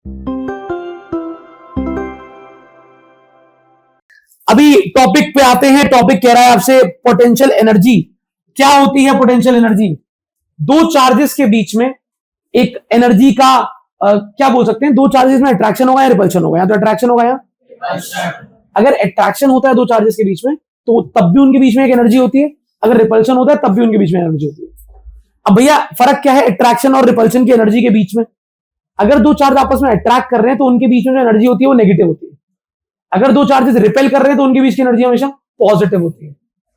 अभी टॉपिक पे आते हैं। टॉपिक कह रहा है आपसे पोटेंशियल एनर्जी क्या होती है। पोटेंशियल एनर्जी दो चार्जेस के बीच में एक एनर्जी का क्या बोल सकते हैं, दो चार्जेस में अट्रैक्शन होगा या रिपल्शन होगा। या तो अट्रैक्शन होगा या अगर अट्रैक्शन होता है दो चार्जेस के बीच में तो तब भी उनके बीच में एक एनर्जी होती है, अगर रिपल्शन होता है तब भी उनके बीच में एनर्जी होती है। अब भैया फर्क क्या है अट्रैक्शन और रिपल्शन की एनर्जी के बीच में। अगर दो चार्ज आपस में अट्रैक्ट कर रहे हैं तो उनके बीच में जो एनर्जी होती है वो नेगेटिव होती है। अगर दो चार्जेस रिपेल कर रहे हैं तो उनके बीच की एनर्जी हमेशा पॉजिटिव होती है।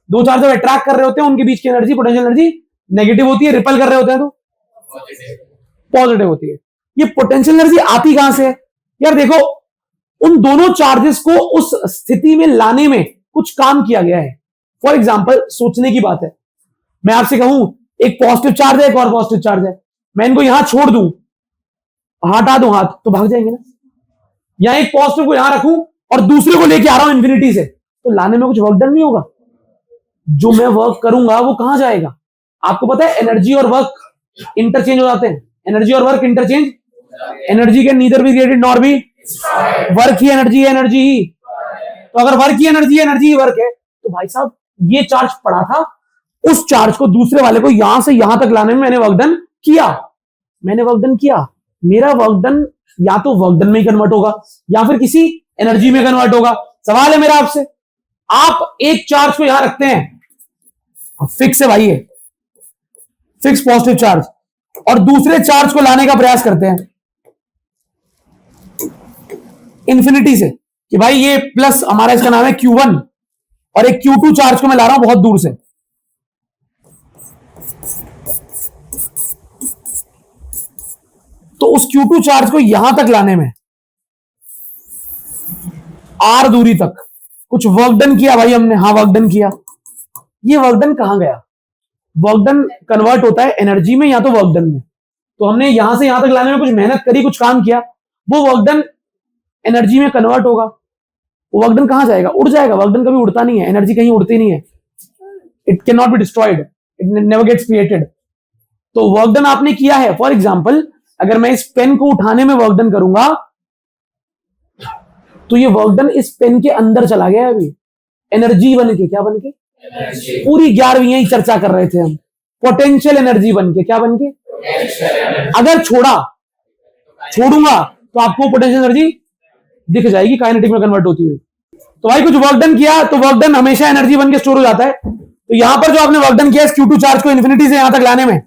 दो चार्ज जब अट्रैक्ट कर रहे होते हैं उनके बीच की एनर्जी पोटेंशियल एनर्जी नेगेटिव होती है, रिपेल कर रहे होते हैं तो पॉजिटिव होती है। ये पोटेंशियल एनर्जी आती कहां से है यार? देखो उन दोनों चार्जेस को उस स्थिति में लाने में कुछ काम किया गया है। फॉर एग्जाम्पल सोचने की बात है, मैं आपसे कहूं एक पॉजिटिव चार्ज है एक और पॉजिटिव चार्ज है, मैं इनको यहां छोड़ दूं, हटा दूं हाथ तो भाग जाएंगे ना। या एक पॉजिटिव को यहां रखूं और दूसरे को लेके आ रहा हूं इंफिनिटी से, तो लाने में कुछ वर्क डन नहीं होगा। जो मैं वर्क करूंगा वो कहां जाएगा? आपको पता है एनर्जी और वर्क इंटरचेंज हो जाते हैं। एनर्जी और वर्क इंटरचेंज, एनर्जी के neither be created nor be, work he energy है, एनर्जी ही। तो अगर वर्क ही एनर्जी है, एनर्जी ही वर्क है, तो भाई साहब ये चार्ज पड़ा था, उस चार्ज को दूसरे वाले को यहां से यहां तक लाने में मैंने वर्क डन किया। मैंने वर्क डन किया, मेरा वर्क डन या तो वर्क डन में ही कन्वर्ट होगा या फिर किसी एनर्जी में कन्वर्ट होगा। सवाल है मेरा आपसे, आप एक चार्ज को यहां रखते हैं, फिक्स है भाई, है फिक्स पॉजिटिव चार्ज, और दूसरे चार्ज को लाने का प्रयास करते हैं इंफिनिटी से कि भाई ये प्लस हमारा इसका नाम है Q1 और एक Q2 चार्ज को मैं ला रहा हूं बहुत दूर से। तो उस Q2 चार्ज को यहां तक लाने में R दूरी तक कुछ वर्क डन किया भाई हमने। हाँ वर्क डन किया। ये वर्क डन कहां गया? वर्क डन कन्वर्ट होता है एनर्जी में या तो वर्क डन में। तो हमने यहां से यहां तक लाने में कुछ मेहनत करी, कुछ काम किया, वो वर्क डन एनर्जी में कन्वर्ट होगा। वो वर्क डन कहां जाएगा? उड़ जाएगा। वर्क डन कभी उड़ता नहीं है, एनर्जी कहीं उड़ती नहीं है। It can not be destroyed, it never gets created. तो वर्क डन आपने किया है। फॉर एग्जाम्पल अगर मैं इस पेन को उठाने में वर्क डन करूंगा तो ये वर्क डन इस पेन के अंदर चला गया अभी, एनर्जी बन के। क्या बन के? पूरी 11वीं यही चर्चा कर रहे थे हम, पोटेंशियल एनर्जी बन के। क्या बन के? अगर छोड़ूंगा तो आपको पोटेंशियल एनर्जी दिख जाएगी काइनेटिक में कन्वर्ट होती हुई। तो भाई कुछ वर्क डन किया तो वर्क डन हमेशा एनर्जी बन के स्टोर हो जाता है। तो यहां पर जो आपने वर्क डन किया इस Q2 चार्ज को इंफिनिटी से यहां तक लाने में,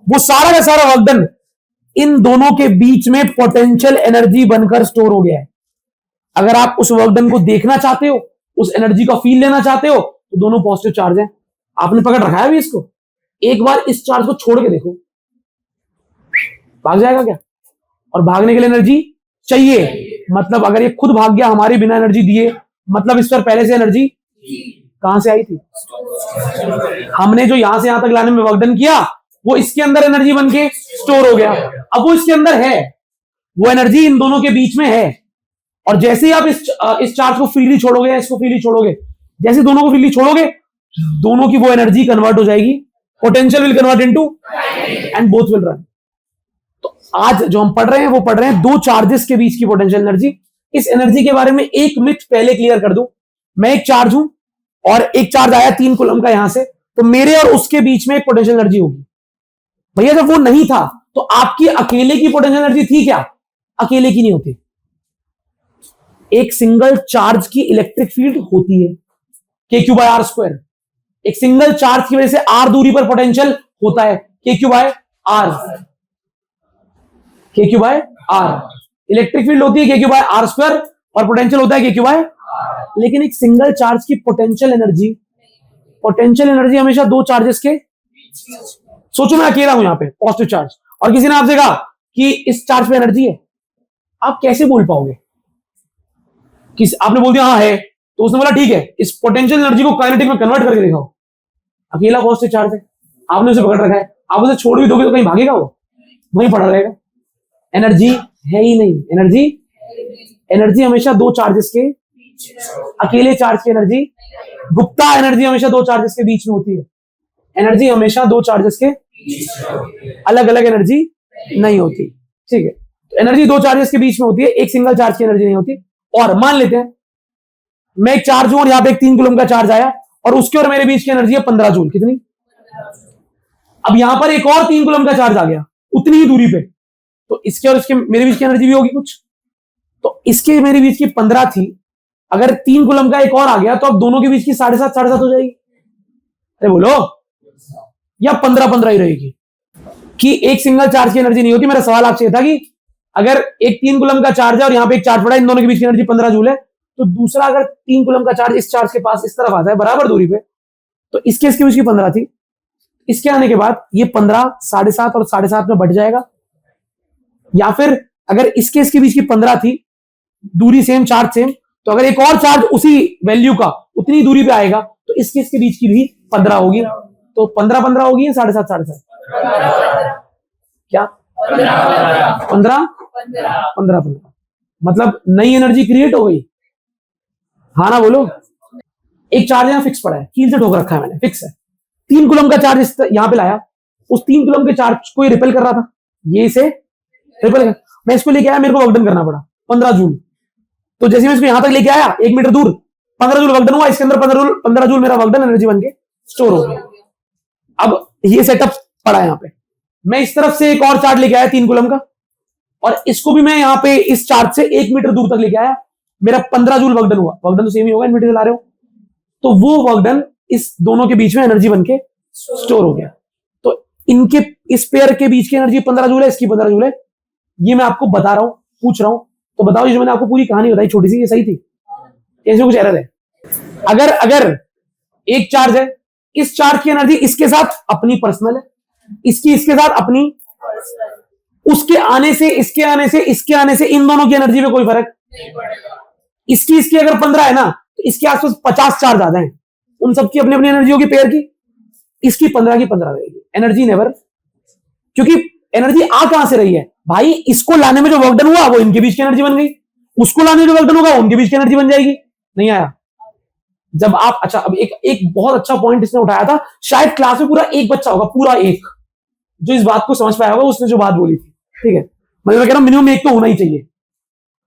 वो सारा का सारा वर्क डन इन दोनों के बीच में पोटेंशियल एनर्जी बनकर स्टोर हो गया है। अगर आप उस वर्क डन को देखना चाहते हो, उस एनर्जी का फील लेना चाहते हो, तो दोनों पॉजिटिव चार्ज हैं। आपने पकड़ रखा है अभी इसको, एक बार इस चार्ज को छोड़ के देखो, भाग जाएगा क्या? और भागने के लिए एनर्जी चाहिए। मतलब अगर ये खुद भाग गया हमारी बिना एनर्जी दिए, मतलब इस पर पहले से एनर्जी कहां से आई थी? हमने जो यहां से यहां तक लाने में वर्क डन किया वो इसके अंदर एनर्जी बन के स्टोर हो गया। अब वो इसके अंदर है, वो एनर्जी इन दोनों के बीच में है। और जैसे ही आप इस चार्ज को फ्रीली छोड़ोगे, इसको फ्रीली छोड़ोगे, जैसे दोनों को फ्रीली छोड़ोगे, दोनों की वो एनर्जी कन्वर्ट हो जाएगी, potential will convert into and both will run. तो आज जो हम पढ़ रहे हैं वो पढ़ रहे हैं दो चार्जेस के बीच की पोटेंशियल एनर्जी। इस एनर्जी के बारे में एक मिथ पहले क्लियर कर दूं। मैं एक चार्ज हूं और एक चार्ज आया 3 कूलम का यहां से, तो मेरे और उसके बीच में एक पोटेंशियल एनर्जी होगी। भैया जब वो नहीं था तो आपकी अकेले की पोटेंशियल एनर्जी थी क्या? अकेले की नहीं होती। एक सिंगल चार्ज की इलेक्ट्रिक फील्ड होती है KQ/R²। एक सिंगल चार्ज की वजह से R दूरी पर पोटेंशियल होता है KQ/R। KQ/R इलेक्ट्रिक फील्ड होती है KQ/R² और पोटेंशियल होता है KQ/R। लेकिन एक सिंगल चार्ज की पोटेंशियल एनर्जी हमेशा दो चार्जेस के, सोचो मैं अकेला हूं यहां पे पॉजिटिव चार्ज और किसी ने आपसे कहा कि इस चार्ज पे एनर्जी है, आप कैसे बोल पाओगे? आपने बोल दिया हाँ है, तो उसने बोला ठीक है, इस पोटेंशियल एनर्जी को काइनेटिक में कन्वर्ट करके दिखाओ। अकेला पॉजिटिव चार्ज है, आपने उसे पकड़ रखा है, आप उसे छोड़ भी दोगे तो कहीं भागेगा? वो वहीं पड़ा रहेगा। एनर्जी है ही नहीं। एनर्जी हमेशा दो चार्जेस के, अकेले चार्ज की एनर्जी, गुप्ता एनर्जी हमेशा दो चार्जेस के बीच में होती है। एनर्जी हमेशा दो चार्जेस के अलग अलग एनर्जी नहीं होती। ठीक है, एनर्जी दो चार्जेस के बीच में होती है, एक सिंगल चार्ज की एनर्जी नहीं होती। और मान लेते हैं मैं एक चार्ज हूं और यहां पे एक 3 कूलम का चार्ज आया और उसके और मेरे बीच की एनर्जी है 15 जूल। कितनी? अब यहां पर एक और 3 कूलम का चार्ज आ गया उतनी ही दूरी पे, तो इसके और इसके मेरे बीच की एनर्जी भी होगी कुछ। तो इसके मेरे बीच की 15 थी, अगर 3 कूलम का एक और आ गया तो अब दोनों के बीच की 7.5 हो जाएगी। अरे बोलो, या 15 ही रहेगी कि एक सिंगल चार्ज की एनर्जी नहीं होती। मेरा सवाल आपसे था कि अगर एक 3 कूलम का चार्ज है और यहां पे एक चार्ज पड़ा है, इन दोनों के बीच की एनर्जी 15 जूल है, तो दूसरा अगर 3 कूलम का चार्ज इस चार्ज के पास इस तरफ आता है बराबर दूरी पे, तो इसके बीच की 15 थी, इसके आने के बाद ये 15 7.5 और 7.5 में बढ़ जाएगा। या फिर अगर इसके बीच की 15 थी, दूरी सेम चार्ज सेम, तो अगर एक और चार्ज उसी वैल्यू का उतनी दूरी पे आएगा तो इसके बीच की भी 15 होगी। तो 15 होगी या 7.5 क्या? 15 मतलब नई एनर्जी क्रिएट हो गई। हाँ ना बोलो। एक चार्ज यहां फिक्स पड़ा है, कील से ठोक रखा है मैंने, फिक्स है। 3 कूलम का चार्ज यहां पे लाया, उस 3 कूलम के चार्ज को रिपेल कर रहा था, ये इसे रिपेल कर, मैं इसको लेके आया, मेरे को वर्क डन करना पड़ा 15 जूल। तो जैसे मैं इसको यहां तक लेके आया 1 मीटर दूर, 15 जूल वर्क डन हुआ, इसके अंदर 15 जूल मेरा वर्क डन एनर्जी बन के स्टोर हो गया। अब ये सेटअप पड़ा है यहां पे, मैं इस तरफ से एक और चार्ज लेके आया 3 कूलम का, और इसको भी मैं यहां पे इस चार्ज से 1 मीटर दूर तक लेके आया, मेरा 15 जूल वर्क डन हुआ। वर्क डन तो सेम ही होगा, इनवर्टर चला रहे हो, तो वो वर्क डन इस दोनों के बीच में एनर्जी बन के स्टोर हो गया। तो इनके इस पेयर के बीच की एनर्जी 15 जूल है, इसकी 15 जूल है। ये मैं आपको बता रहा हूं, पूछ रहा हूं, तो बताओ जो मैंने आपको पूरी कहानी बताई छोटी सी, ये सही थी? ऐसे कुछ एरर है? अगर एक चार्ज है, इस चार्ज की एनर्जी इसके साथ अपनी पर्सनल है, इसके साथ अपनी, उसके आने से इसके आने से इसके आने से इन दोनों की एनर्जी में कोई फर्क नहीं पड़ेगा। इसकी अगर 15 है ना, तो इसके आसपास 50 चार्ज आ जाए, उन सबकी अपनी अपनी एनर्जी होगी पेयर की, इसकी 15 की 15 रहेगी। एनर्जी नेवर, क्योंकि एनर्जी आ कहां से रही है भाई? इसको लाने में जो वर्क डन हुआ वो इनके बीच की एनर्जी बन गई, उसको लाने में जो वर्क डन होगा उनके बीच की एनर्जी बन जाएगी। नहीं आया जब आप? अच्छा, अब एक बहुत अच्छा पॉइंट इसने उठाया था, शायद क्लास में पूरा एक बच्चा होगा, पूरा एक, जो इस बात को समझ पाया होगा, उसने जो बात बोली थी, ठीक है, मतलब मैं कह रहा हूं मिनिमम एक तो होना ही चाहिए।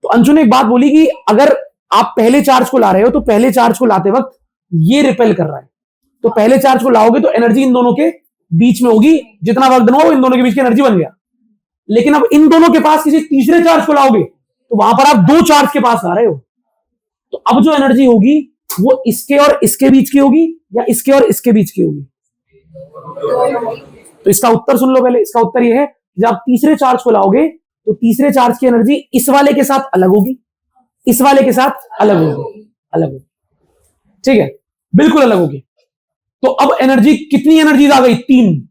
तो अंशु ने एक बात बोली कि अगर आप पहले चार्ज को ला रहे हो तो पहले चार्ज को लाते वक्त ये रिपेल कर रहा है, तो पहले चार्ज को लाओगे तो एनर्जी इन दोनों के बीच में होगी, जितना वर्क डन हो इन दोनों के बीच की एनर्जी बन गया। लेकिन अब इन दोनों के पास किसी तीसरे चार्ज को लाओगे तो वहां पर आप दो चार्ज के पास ला रहे हो, तो अब जो एनर्जी होगी वो इसके और इसके बीच की होगी या इसके और इसके बीच की होगी? तो इसका उत्तर सुन लो पहले। इसका उत्तर यह है, जब आप तीसरे चार्ज को लाओगे तो तीसरे चार्ज की एनर्जी इस वाले के साथ अलग होगी, इस वाले के साथ अलग होगी, अलग होगी, ठीक है, बिल्कुल अलग होगी। तो अब एनर्जी, कितनी एनर्जी आ गई? 3।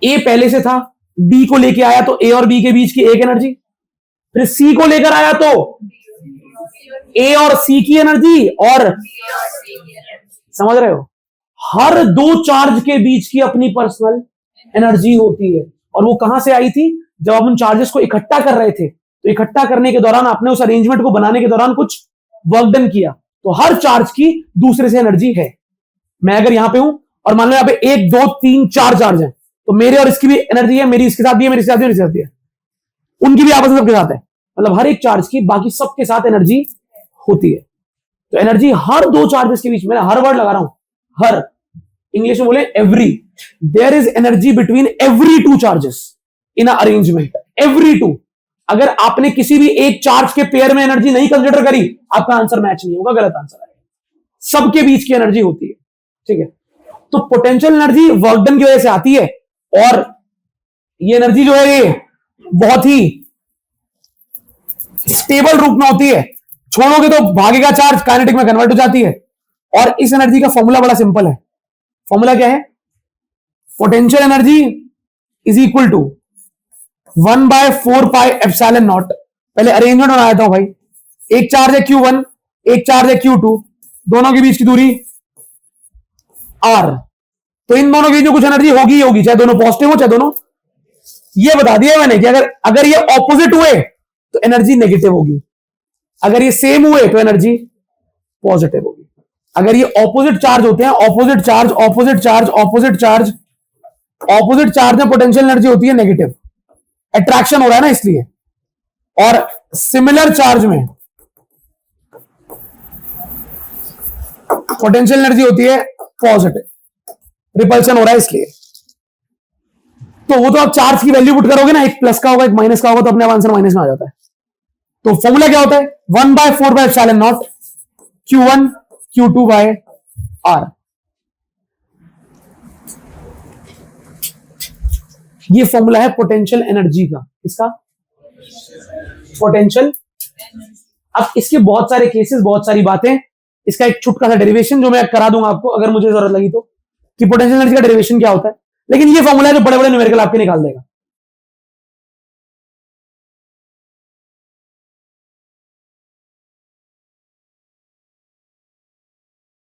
ए पहले से था, बी को लेके आया तो ए और बी के बीच की एक एनर्जी, फिर सी को लेकर आया तो ए और सी की एनर्जी, और समझ रहे हो, हर दो चार्ज के बीच की अपनी पर्सनल एनर्जी होती है। और वो कहां से आई थी? जब हम उन चार्जेस को इकट्ठा कर रहे थे, तो इकट्ठा करने के दौरान आपने उस अरेंजमेंट को बनाने के दौरान कुछ वर्क डन किया, तो हर चार्ज की दूसरे से एनर्जी है। मैं अगर यहां पे हूं और मान लो यहां पे 1 2 3 4 चार्ज है, तो मेरे और इसकी भी एनर्जी है, मेरी इसके साथ भी है, मेरे इसके साथ भी है, मेरे साथ भी है, उनकी भी आपस में सबके साथ है, मतलब हर एक चार्ज की बाकी सबके साथ एनर्जी होती है। तो एनर्जी हर दो चार्जेस के बीच में, हर वर्ड लगा रहा हूं, हर, इंग्लिश में बोले every, there is energy between every 2 charges in arrangement, every 2। अगर आपने किसी भी एक चार्ज के पेयर में एनर्जी नहीं कंसिडर करी, आपका आंसर मैच नहीं होगा, गलत आंसर आएगा। सबके बीच की एनर्जी होती है, ठीक है। तो पोटेंशियल एनर्जी वर्क डन की वजह से आती है, और ये एनर्जी जो है ये बहुत ही स्टेबल रूप में होती है, छोड़ोगे तो भागेगा चार्ज, काइनेटिक में कन्वर्ट हो जाती है। और इस एनर्जी का फॉर्मूला बड़ा सिंपल है। फॉर्मूला क्या है? Potential energy is equal to 1/4 pi epsilon naught. पहले अरेंजमेंट बनाया था भाई, एक चार्ज है Q1, एक चार्ज है Q2, दोनों के बीच की दूरी R, तो इन दोनों के बीच में कुछ एनर्जी होगी ही होगी, चाहे दोनों पॉजिटिव हो चाहे दोनों, ये बता दिया मैंने कि अगर ये ऑपोजिट हुए तो एनर्जी नेगेटिव होगी, अगर ये सेम हुए तो एनर्जी पॉजिटिव होगी। अगर ये ऑपोजिट चार्ज होते हैं, opposite charge opposite charge opposite charge, opposite charge में पोटेंशियल एनर्जी होती है नेगेटिव, अट्रैक्शन हो रहा है ना इसलिए। और सिमिलर चार्ज में पोटेंशियल एनर्जी होती है पॉजिटिव, रिपल्शन हो रहा है इसलिए। तो वो तो आप चार्ज की वैल्यू पुट करोगे ना, एक प्लस का होगा एक माइनस का होगा, तो अपने आप आंसर माइनस में आ जाता है। तो फॉर्मूला क्या होता है, 1/4/ε0 Q1 Q2/R। ये फॉर्मूला है पोटेंशियल एनर्जी का। इसका पोटेंशियल। अब इसके बहुत सारे केसेस, बहुत सारी बातें, इसका एक छोटा सा डेरिवेशन जो मैं करा दूंगा आपको अगर मुझे जरूरत लगी तो, कि पोटेंशियल एनर्जी का डेरिवेशन क्या होता है। लेकिन ये फॉर्मूला है जो बड़े बड़े न्यूमेरिकल आपके निकाल देगा।